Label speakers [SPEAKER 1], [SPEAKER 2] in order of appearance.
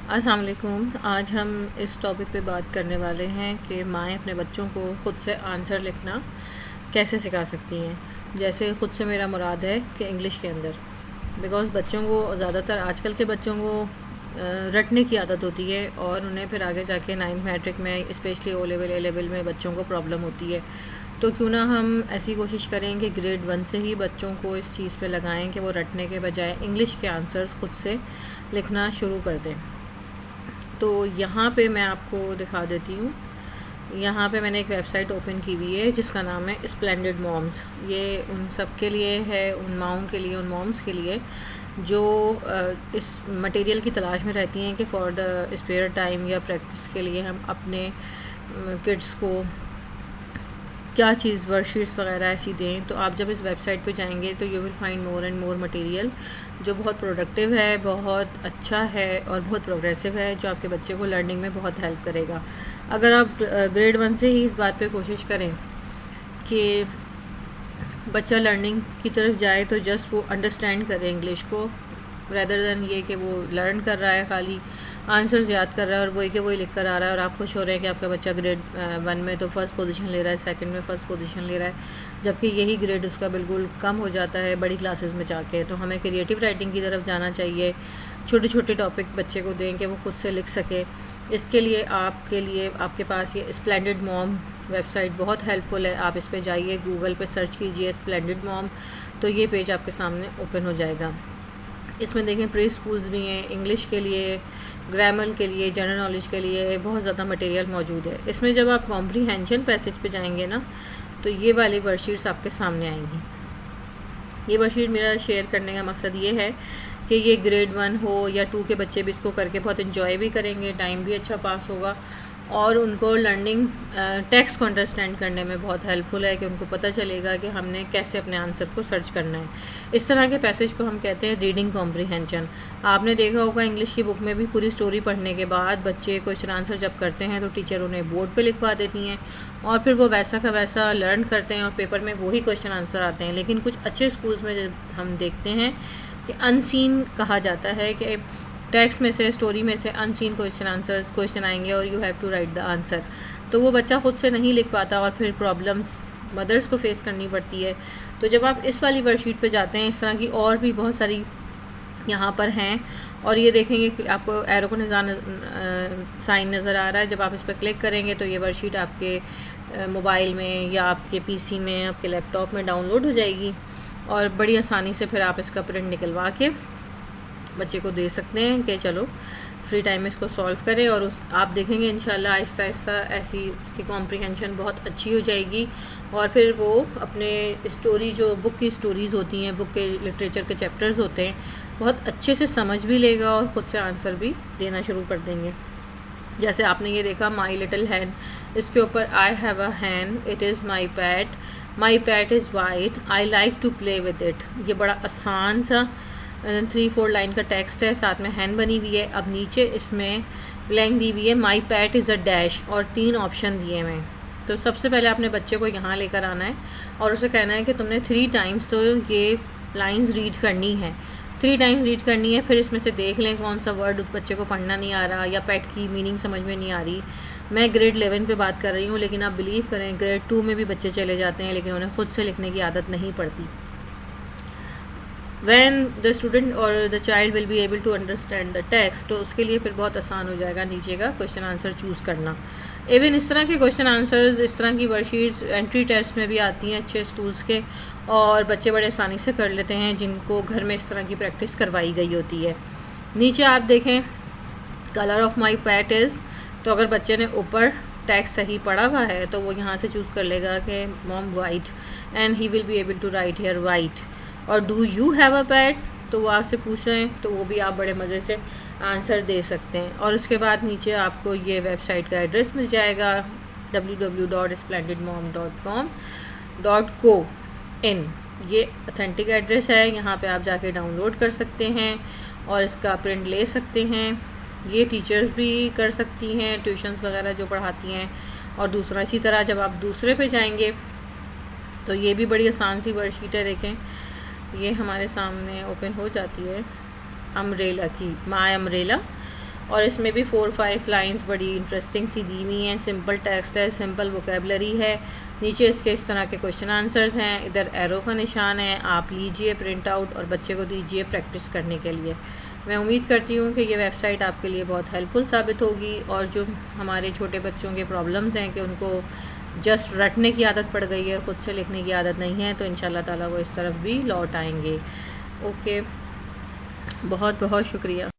[SPEAKER 1] अस्सलाम वालेकुम। आज हम इस टॉपिक पे बात करने वाले हैं कि माएँ अपने बच्चों को ख़ुद से आंसर लिखना कैसे सिखा सकती हैं। जैसे ख़ुद से मेरा मुराद है कि इंग्लिश के अंदर, बिकॉज़ बच्चों को ज़्यादातर आजकल के बच्चों को रटने की आदत होती है और उन्हें फिर आगे जाके 9th मैट्रिक में specially O level A level में बच्चों को प्रॉब्लम होती है। तो क्यों ना हम ऐसी कोशिश करें कि ग्रेड 1 से ही बच्चों को इस चीज़ पे लगाएं कि वो रटने के बजाय इंग्लिश के आंसर्स ख़ुद से लिखना शुरू कर दें। तो यहाँ पे मैं आपको दिखा देती हूँ। यहाँ पे मैंने एक वेबसाइट ओपन की हुई है जिसका नाम है स्प्लेंडेड मॉम्स। ये उन सब के लिए है, उन माओं के लिए, उन मॉम्स के लिए जो इस मटेरियल की तलाश में रहती हैं कि फॉर द स्पेयर टाइम या प्रैक्टिस के लिए हम अपने किड्स को क्या चीज़ वर्कशीट्स वगैरह ऐसी दें। तो आप जब इस वेबसाइट पे जाएंगे तो you will find more and more material जो बहुत प्रोडक्टिव है, बहुत अच्छा है और बहुत प्रोग्रेसिव है, जो आपके बच्चे को लर्निंग में बहुत हेल्प करेगा। अगर आप ग्रेड 1 से ही इस बात पे कोशिश करें कि बच्चा लर्निंग की तरफ जाए तो जस्ट वो अंडरस्टैंड करे इंग्लिश को, रेदर दैन ये कि वो लर्न कर रहा है, खाली आंसर्स याद कर रहा है और वही के वही लिख कर आ रहा है और आप खुश हो रहे हैं कि आपका बच्चा ग्रेड 1 में तो फर्स्ट पोजीशन ले रहा है, सेकंड में फर्स्ट पोजीशन ले रहा है, जबकि यही ग्रेड उसका बिल्कुल कम हो जाता है बड़ी क्लासेस में जाके। तो हमें क्रिएटिव राइटिंग की तरफ जाना चाहिए, छोटे छोटे टॉपिक बच्चे को दें कि वो खुद से लिख सके। इसके लिए आपके पास ये स्प्लेंडेड मॉम वेबसाइट बहुत हेल्पफुल है। आप इस पर जाइए, गूगल पे सर्च कीजिए स्प्लेंडेड मॉम, तो ये पेज आपके सामने ओपन हो जाएगा। इसमें देखें प्री स्कूल्स भी हैं, इंग्लिश के लिए, ग्रामर के लिए, जनरल नॉलेज के लिए बहुत ज़्यादा मटेरियल मौजूद है। इसमें जब आप कॉम्प्रीहेंशन पैसेज पे जाएंगे ना तो ये वाली वर्कशीट्स आपके सामने आएंगी। ये वर्कशीट मेरा शेयर करने का मकसद ये है कि ये ग्रेड 1 हो या 2 के बच्चे भी इसको करके बहुत इन्जॉय भी करेंगे, टाइम भी अच्छा पास होगा और उनको लर्निंग टेक्स्ट को अंडरस्टैंड करने में बहुत हेल्पफुल है कि उनको पता चलेगा कि हमने कैसे अपने आंसर को सर्च करना है। इस तरह के पैसेज को हम कहते हैं रीडिंग कॉम्प्रीहेंशन। आपने देखा होगा इंग्लिश की बुक में भी पूरी स्टोरी पढ़ने के बाद बच्चे क्वेश्चन आंसर जब करते हैं तो टीचर उन्हें बोर्ड पे लिखवा देती हैं और फिर वो वैसा का वैसा लर्न करते हैं और पेपर में वही क्वेश्चन आंसर आते हैं। लेकिन कुछ अच्छे स्कूल्स में जब हम देखते हैं कि अनसीन कहा जाता है कि टेक्स्ट में से, स्टोरी में से अनसीन क्वेश्चन आएंगे और you have to write the answer, तो वो बच्चा खुद से नहीं लिख पाता और फिर प्रॉब्लम्स मदर्स को फेस करनी पड़ती है। तो जब आप इस वाली वर्कशीट पे जाते हैं, इस तरह की और भी बहुत सारी यहाँ पर हैं और ये देखेंगे कि आपको एरो का साइन नज़र आ रहा है। जब आप इस पर क्लिक करेंगे तो ये वर्कशीट आपके मोबाइल में या आपके पीसी में, आपके लैपटॉप में डाउनलोड हो जाएगी और बड़ी आसानी से फिर आप इसका प्रिंट निकलवा के बच्चे को दे सकते हैं कि चलो फ्री टाइम में इसको सॉल्व करें। और आप देखेंगे इंशाल्लाह आहिस्ता आहिस्ता ऐसी उसकी कॉम्प्रीहेंशन बहुत अच्छी हो जाएगी और फिर वो अपने स्टोरी, जो बुक की स्टोरीज़ होती हैं, बुक के लिटरेचर के चैप्टर्स होते हैं, बहुत अच्छे से समझ भी लेगा और ख़ुद से आंसर भी देना शुरू कर देंगे। जैसे आपने ये देखा माई लिटिल हैन, इसके ऊपर I have a hen, it is my pet is white, I like to play with it. ये बड़ा आसान सा 3-4 लाइन का टेक्स्ट है, साथ में हैन बनी हुई है। अब नीचे इसमें ब्लैंक दी हुई है, माई पैट इज़ अ डैश और 3 ऑप्शन दिए हुए हैं। तो सबसे पहले अपने बच्चे को यहाँ लेकर आना है और उसे कहना है कि तुमने 3 टाइम्स तो ये लाइंस रीड करनी है, 3 टाइम्स रीड करनी है। फिर इसमें से देख लें कौन सा वर्ड उस बच्चे को पढ़ना नहीं आ रहा या पैट की मीनिंग समझ में नहीं आ रही। मैं ग्रेड 11 पे बात कर रही हूँ, लेकिन आप बिलीव करें ग्रेड 2 में भी बच्चे चले जाते हैं लेकिन उन्हें खुद से लिखने की आदत नहीं पड़ती। When the student or the child will be able to understand the text, तो उसके लिए फिर बहुत आसान हो जाएगा नीचे का क्वेश्चन आंसर चूज़ करना। इवन इस तरह के क्वेश्चन आंसर्स, इस तरह की वर्कशीट्स एंट्री टेस्ट में भी आती हैं अच्छे स्कूल्स के और बच्चे बड़े आसानी से कर लेते हैं जिनको घर में इस तरह की प्रैक्टिस करवाई गई होती है। नीचे आप देखें colour of my pet is, तो अगर बच्चे ने ऊपर टेक्स्ट सही पढ़ा हुआ है तो वो यहाँ से चूज़ कर लेगा कि mom white and he will be able to write here white. और do you have a pet, तो वो आपसे पूछ रहे हैं तो वो भी आप बड़े मज़े से आंसर दे सकते हैं। और उसके बाद नीचे आपको ये वेबसाइट का एड्रेस मिल जाएगा www.splendidmom.com.co.in। ये ऑथेंटिक एड्रेस है, यहाँ पे आप जाके डाउनलोड कर सकते हैं और इसका प्रिंट ले सकते हैं। ये टीचर्स भी कर सकती हैं, ट्यूशन्स वगैरह जो पढ़ाती हैं। और दूसरा इसी तरह जब आप दूसरे पे जाएंगे तो ये भी बड़ी आसान सी वर्कशीट है। देखें ये हमारे सामने ओपन हो जाती है, अम्ब्रेला की, माय अम्ब्रेला। और इसमें भी 4-5 लाइंस बड़ी इंटरेस्टिंग सी दी हुई हैं। सिंपल टेक्स्ट है, सिंपल वोकेबलरी है। नीचे इसके इस तरह के क्वेश्चन आंसर्स हैं, इधर एरो का निशान है, आप लीजिए प्रिंट आउट और बच्चे को दीजिए प्रैक्टिस करने के लिए। मैं उम्मीद करती हूँ कि ये वेबसाइट आपके लिए बहुत हेल्पफुल साबित होगी, और जो हमारे छोटे बच्चों के प्रॉब्लम्स हैं कि उनको जस्ट रटने की आदत पड़ गई है, ख़ुद से लिखने की आदत नहीं है, तो इंशाल्लाह ताला वो इस तरफ भी लौट आएंगे। ओके, बहुत बहुत शुक्रिया।